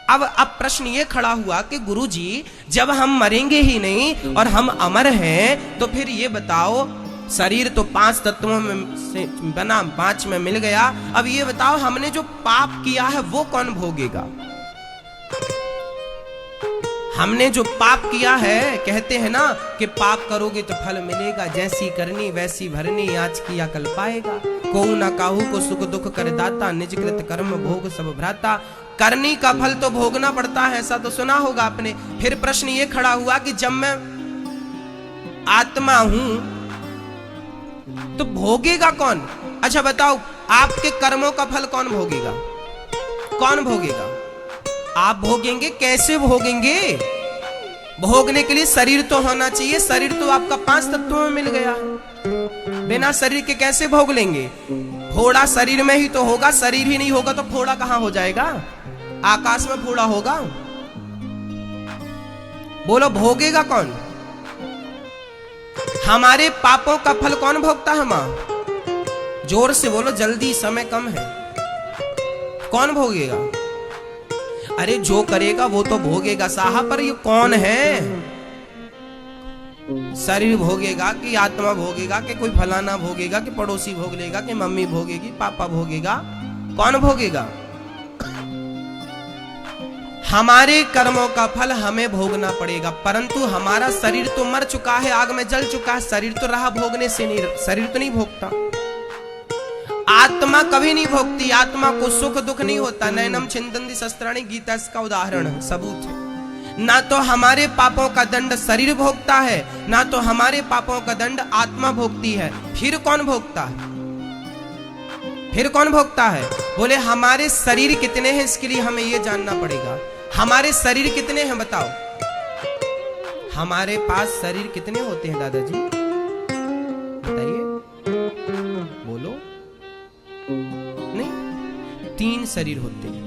अब प्रश्न ये खड़ा हुआ कि गुरुजी जब हम मरेंगे ही नहीं और हम अमर हैं, तो फिर ये बताओ, शरीर तो 5 तत्वों में से बना, 5 में मिल गया। अब ये बताओ हमने जो पाप किया है वो कौन भोगेगा? हमने जो पाप किया है, कहते हैं ना कि पाप करोगे तो फल मिलेगा, जैसी करनी वैसी भरनी, आज किया कल पाएगा। को न काहू को सुख दुख कर दाता, निज कृत कर्म भोग सब भ्राता। करनी का फल तो भोगना पड़ता है, ऐसा तो सुना होगा आपने। फिर प्रश्न ये खड़ा हुआ कि जब मैं आत्मा हूं तो भोगेगा कौन? अच्छा बताओ, आपके कर्मों का फल कौन भोगेगा? कौन भोगेगा? आप भोगेंगे। कैसे भोगेंगे? भोगने के लिए शरीर तो होना चाहिए। शरीर तो आपका 5 तत्वों में मिल गया है, बिना शरीर के कैसे भोग लेंगे? फोड़ा शरीर में ही तो होगा, शरीर ही नहीं होगा तो फोड़ा कहां हो जाएगा? आकाश में फोड़ा होगा? बोलो भोगेगा कौन? हमारे पापों का फल कौन भोगता है? मां जोर से बोलो, जल्दी, समय कम है। कौन भोगेगा? अरे जो करेगा वो तो भोगेगा साहब, पर ये कौन है? शरीर भोगेगा कि आत्मा भोगेगा कि कोई फलाना भोगेगा कि पड़ोसी भोग लेगा कि मम्मी भोगेगी, पापा भोगेगा? कौन भोगेगा? हमारे कर्मों का फल हमें भोगना पड़ेगा, परंतु हमारा शरीर तो मर चुका है, आग में जल चुका है। शरीर तो रहा भोगने से नहीं, शरीर तो नहीं भोगता। आत्मा कभी नहीं भोगती, आत्मा को सुख दुख नहीं होता। नैनम छिन्दन्ति शस्त्राणि, गीता इसका उदाहरण है, सबूत है। ना तो हमारे पापों का दंड शरीर भोगता है, ना तो हमारे पापों का दंड आत्मा भोगती है। फिर कौन भोगता है? फिर कौन भोगता है? बोले हमारे शरीर कितने हैं, इसके लिए हमें यह जानना पड़ेगा। हमारे शरीर कितने हैं बताओ? हमारे पास शरीर कितने होते हैं दादाजी? बताइए, बोलो। नहीं, 3 शरीर होते हैं।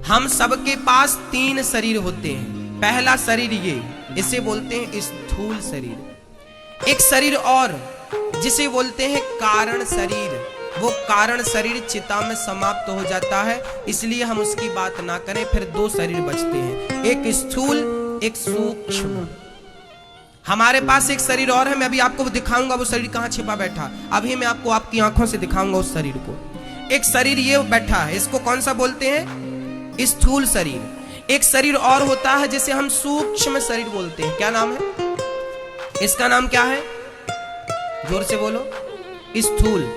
हम सबके पास 3 शरीर होते हैं। पहला शरीर ये, इसे बोलते हैं स्थूल शरीर। एक शरीर और जिसे बोलते हैं कारण शरीर। वो कारण शरीर चिता में समाप्त हो जाता है, इसलिए हम उसकी बात ना करें। फिर 2 शरीर बचते हैं, एक स्थूल एक सूक्ष्म। हमारे पास एक शरीर और है, मैं अभी आपको दिखाऊंगा वो शरीर कहां छिपा बैठा। अभी मैं आपको आपकी आंखों से दिखाऊंगा उस शरीर को। एक शरीर ये बैठा है, इसको कौन सा बोलते हैं? स्थूल शरीर। एक शरीर और होता है जिसे हम सूक्ष्म शरीर बोलते हैं। क्या नाम है इसका? नाम क्या है? जोर से बोलो। स्थूल।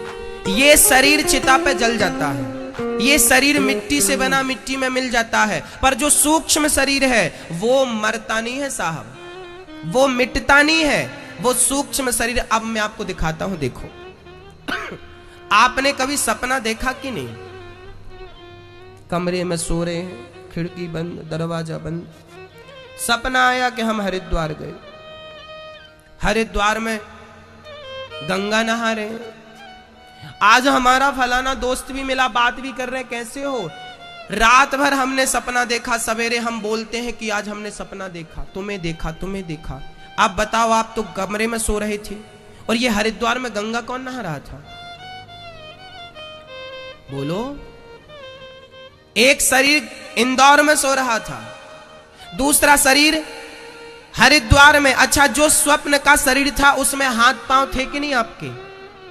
ये शरीर चिता पे जल जाता है, ये शरीर मिट्टी से बना, मिट्टी में मिल जाता है। पर जो सूक्ष्म शरीर है वो मरता नहीं है साहब, वो मिटता नहीं है। वो सूक्ष्म शरीर अब मैं आपको दिखाता हूं, देखो। आपने कभी सपना देखा कि नहीं? कमरे में सो रहे हैं, खिड़की बंद, दरवाजा बंद, सपना आया कि हम हरिद्वार गए, हरिद्वार में गंगा नहा रहे हैं, आज हमारा फलाना दोस्त भी मिला, बात भी कर रहे हैं, कैसे हो? रात भर हमने सपना देखा, सवेरे हम बोलते हैं कि आज हमने सपना देखा, तुम्हें देखा, तुम्हें देखा। आप बताओ, आप तो कमरे में सो रहे थे और ये हरिद्वार में गंगा कौन नहा रहा था? बोलो। एक शरीर इंदौर में सो रहा था, दूसरा शरीर हरिद्वार में। अच्छा, जो स्वप्न का शरीर था उसमें हाथ पांव थे कि नहीं आपके?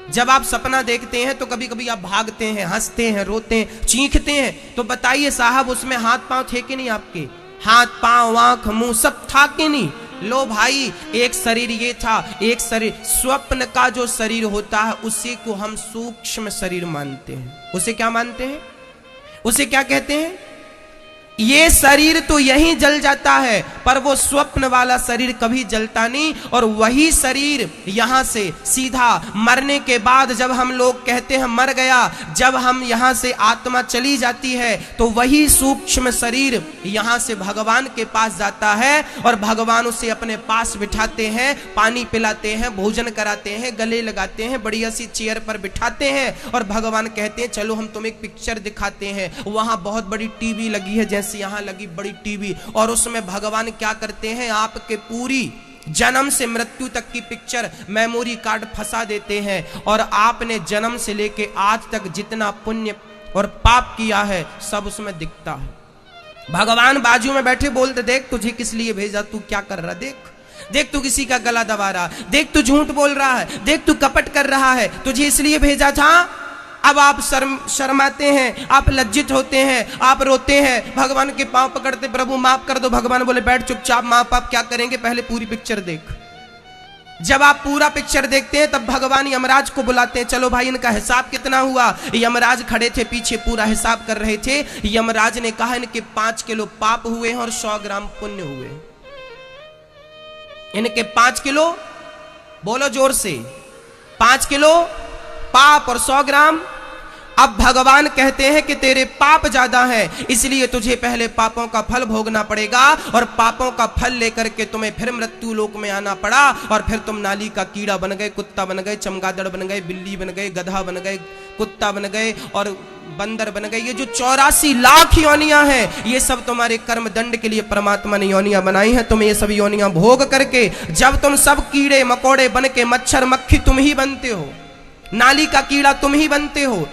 जब आप सपना देखते हैं तो कभी कभी आप भागते हैं, हंसते हैं, रोते हैं, चीखते हैं, तो बताइए साहब उसमें हाथ पांव थे कि नहीं आपके? हाथ पांव आंख मुंह सब था कि नहीं? लो भाई, एक शरीर ये था, एक शरीर स्वप्न का जो शरीर होता है उसी को हम सूक्ष्म शरीर मानते हैं। उसे क्या मानते हैं? उसे क्या कहते हैं? ये शरीर तो यहीं जल जाता है, पर वो स्वप्न वाला शरीर कभी जलता नहीं। और वही शरीर यहां से सीधा मरने के बाद जब हम लोग कहते हैं मर गया, जब हम यहां से आत्मा चली जाती है तो वही सूक्ष्म शरीर यहां से भगवान के पास जाता है और भगवान उसे अपने पास बिठाते हैं, पानी पिलाते हैं, भोजन कराते हैं, गले लगाते हैं, बढ़िया सी चेयर पर बिठाते हैं और भगवान कहते हैं चलो हम तुम्हें एक पिक्चर दिखाते हैं। वहां बहुत बड़ी टीवी लगी है, जैसे यहां लगी बड़ी टीवी, और उसमें भगवान क्या करते हैं, आपके पूरी जन्म से मृत्यु तक की पिक्चर मेमोरी कार्ड फंसा देते हैं और आपने जन्म से लेके आज तक जितना पुण्य और पाप किया है सब उसमें दिखता है। भगवान बाजू में बैठे बोलते, देख तुझे किस लिए भेजा, तू क्या कर रहा, देख देख तू किसी का गला दबा रहा, देख तू झूठ बोल रहा है, देख तू कपट कर रहा है, तुझे इसलिए भेजा था। अब आप शर्माते हैं, आप लज्जित होते हैं, आप रोते हैं, भगवान के पांव पकड़ते, प्रभु माफ कर दो। भगवान बोले बैठ चुपचाप, माफ आप क्या करेंगे, पहले पूरी पिक्चर देख। जब आप पूरा पिक्चर देखते हैं तब भगवान यमराज को बुलाते हैं, चलो भाई इनका हिसाब कितना हुआ। यमराज खड़े थे पीछे, पूरा हिसाब कर रहे थे। यमराज ने कहा इनके 5 किलो पाप हुए हैं और 100 ग्राम पुण्य हुए। इनके 5 किलो, बोलो जोर से, 5 किलो पाप और 100 ग्राम। अब भगवान कहते हैं कि तेरे पाप ज्यादा हैं, इसलिए तुझे पहले पापों का फल भोगना पड़ेगा, और पापों का फल लेकर के तुम्हें फिर मृत्यु लोक में आना पड़ा, और फिर तुम नाली का कीड़ा बन गए, कुत्ता बन गए, चमगादड़ बन गए, बिल्ली बन गए, गधा बन गए, कुत्ता बन गए और बंदर बन गए। ये जो 84 लाख योनियां हैं, ये सब तुम्हारे कर्म दंड के लिए परमात्मा ने योनियां बनाई हैं। तुम ये सब योनियां भोग करके, जब तुम सब कीड़े मकोड़े बन के, मच्छर मक्खी तुम ही बनते हो, नाली का कीड़ा तुम ही बनते हो,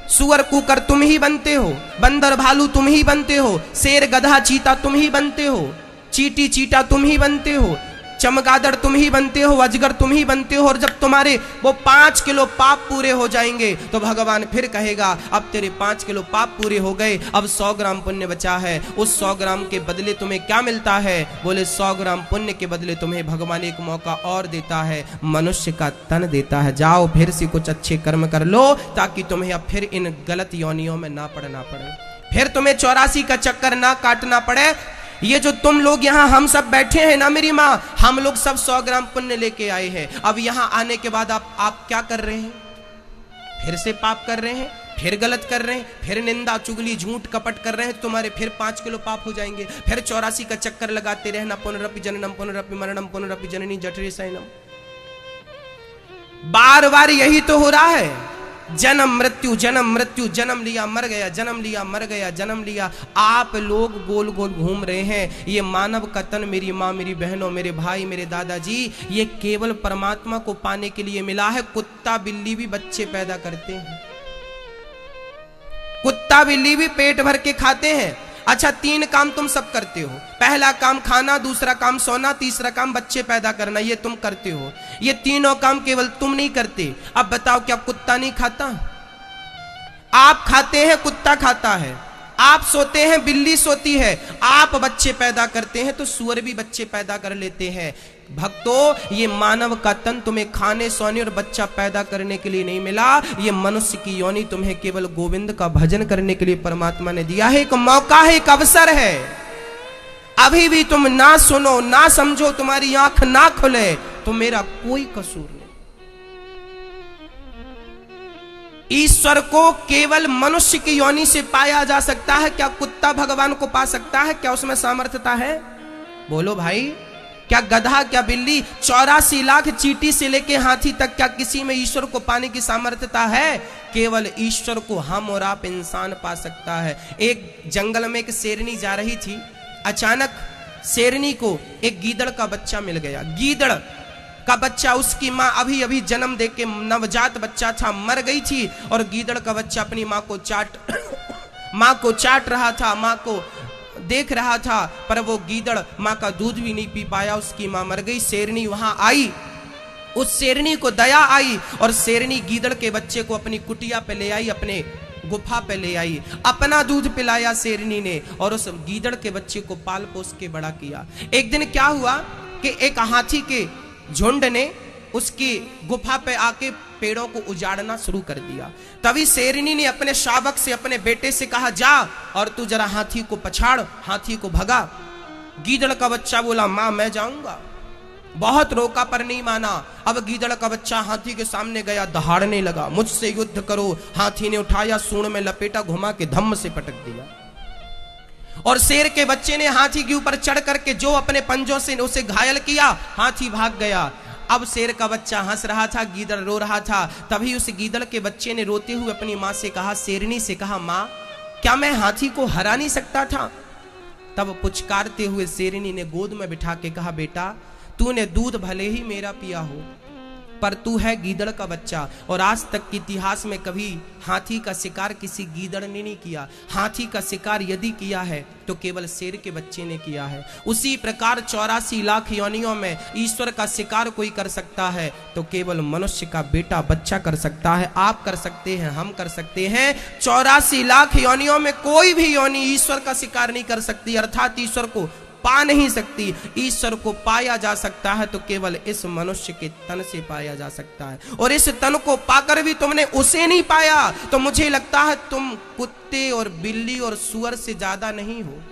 सुअर कुकर तुम ही बनते हो, बंदर भालू तुम ही बनते हो, शेर गधा चीता तुम ही बनते हो, चींटी चीटा तुम ही बनते हो, चमगादड़ तुम ही बनते हो, अजगर तुम ही बनते हो। और जब तुम्हारे वो 5 किलो पाप पूरे हो जाएंगे तो भगवान फिर कहेगा अब तेरे 5 किलो पाप पूरे हो गए, अब 100 ग्राम पुण्य बचा है। उस 100 ग्राम के बदले तुम्हें क्या मिलता है? बोले 100 ग्राम पुण्य के बदले तुम्हें भगवान एक मौका और देता है, मनुष्य का तन देता है। जाओ फिर से कुछ अच्छे कर्म कर लो, ताकि तुम्हें अब फिर इन गलत योनियों में ना पड़ना पड़े, फिर तुम्हें 84 का चक्कर ना काटना पड़े। ये जो तुम लोग यहाँ हम सब बैठे हैं ना मेरी माँ, हम लोग सब 100 ग्राम पुण्य लेके आए हैं। अब यहाँ आने के बाद आप क्या कर रहे हैं? फिर से पाप कर रहे हैं, फिर गलत कर रहे हैं, फिर निंदा चुगली झूठ कपट कर रहे हैं। तुम्हारे फिर 5 किलो पाप हो जाएंगे, फिर 84 का चक्कर लगाते रहना, पुनरपि जननम पुनरपि मरणम पुनरपि जननी जठरे शयनम। बार बार यही तो हो रहा है, जन्म मृत्यु, जन्म लिया मर गया, जन्म लिया मर गया, जन्म लिया। आप लोग गोल गोल घूम रहे हैं। ये मानव का तन मेरी माँ, मेरी बहनों, मेरे भाई, मेरे दादाजी, ये केवल परमात्मा को पाने के लिए मिला है। कुत्ता बिल्ली भी बच्चे पैदा करते हैं, कुत्ता बिल्ली भी पेट भर के खाते हैं। अच्छा 3 काम तुम सब करते हो, पहला काम खाना, दूसरा काम सोना, तीसरा काम बच्चे पैदा करना, ये तुम करते हो। ये तीनों काम केवल तुम नहीं करते। अब बताओ क्या कुत्ता नहीं खाता? आप खाते हैं, कुत्ता खाता है, आप सोते हैं, बिल्ली सोती है, आप बच्चे पैदा करते हैं तो सूअर भी बच्चे पैदा कर लेते हैं। भक्तों, ये मानव का तन तुम्हें खाने सोने और बच्चा पैदा करने के लिए नहीं मिला। ये मनुष्य की योनि तुम्हें केवल गोविंद का भजन करने के लिए परमात्मा ने दिया है। एक मौका है, एक अवसर है। अभी भी तुम ना सुनो, ना समझो, तुम्हारी आंख ना खुले तो मेरा कोई कसूर नहीं। ईश्वर को केवल मनुष्य की योनि से पाया जा सकता है। क्या कुत्ता भगवान को पा सकता है? क्या उसमें सामर्थ्यता है? बोलो भाई। क्या गधा, क्या बिल्ली, 84 लाख चींटी से लेके हाथी तक, क्या किसी में ईश्वर को पाने की सामर्थ्यता है? केवल ईश्वर को हम और आप इंसान पा सकता है। एक जंगल में एक शेरनी जा रही थी, अचानक शेरनी को एक गीदड़ का बच्चा मिल गया। गीदड़ का बच्चा, उसकी माँ अभी अभी जन्म देके नवजात बच्चा था, मर गई थी, और गीदड़ का बच्चा अपनी माँ को चाट रहा था, माँ को देख रहा था, पर वो गीदड़ माँ का दूध भी नहीं पी पाया, उसकी माँ मर गई। शेरनी वहां आई, उस शेरनी को दया आई और शेरनी गीदड़ के बच्चे को अपनी कुटिया पे ले आई, अपने गुफा पे ले आई, अपना दूध पिलाया शेरनी ने, और उस गीदड़ के बच्चे को पाल पोस के बड़ा किया। एक दिन क्या हुआ कि एक हाथी के झुंड ने उसकी गुफा पे आके पेड़ों को उजाड़ना शुरू कर दिया। तभी शेरनी ने अपने शावक से, अपने बेटे से कहा, जा और तू जरा हाथी को पछाड़, हाथी को भगा। गीदड़ का बच्चा बोला, मां मैं जाऊंगा। बहुत रोका पर नहीं माना। अब गीदड़ का बच्चा हाथी के सामने गया, दहाड़ने लगा, मुझसे युद्ध करो। हाथी ने उठाया, सूंड में लपेटा, घुमा के धम्म से पटक दिया। और शेर के बच्चे ने हाथी के ऊपर चढ़ करके जो अपने पंजों से उसे घायल किया, हाथी भाग गया। अब शेर का बच्चा हंस रहा था, गीदड़ रो रहा था। तभी उस गीदड़ के बच्चे ने रोते हुए अपनी माँ से कहा, शेरनी से कहा, माँ क्या मैं हाथी को हरा नहीं सकता था? तब पुचकारते हुए शेरनी ने गोद में बिठा के कहा, बेटा तूने दूध भले ही मेरा पिया हो, पर तू है गीदड़ का बच्चा। और आज तक के इतिहास में कभी हाथी का शिकार किसी गीदड़ ने नहीं किया। हाथी का शिकार यदि किया है तो केवल शेर के बच्चे ने किया है। उसी प्रकार 84 लाख योनियों में ईश्वर का शिकार कोई कर सकता है तो केवल मनुष्य का बेटा बच्चा कर सकता है। आप कर सकते हैं, हम कर सकते हैं। 84 लाख योनियों में कोई भी योनि ईश्वर का शिकार नहीं कर सकती, अर्थात ईश्वर को पा नहीं सकती। ईश्वर को पाया जा सकता है तो केवल इस मनुष्य के तन से पाया जा सकता है। और इस तन को पाकर भी तुमने उसे नहीं पाया तो मुझे लगता है तुम कुत्ते और बिल्ली और सुअर से ज्यादा नहीं हो।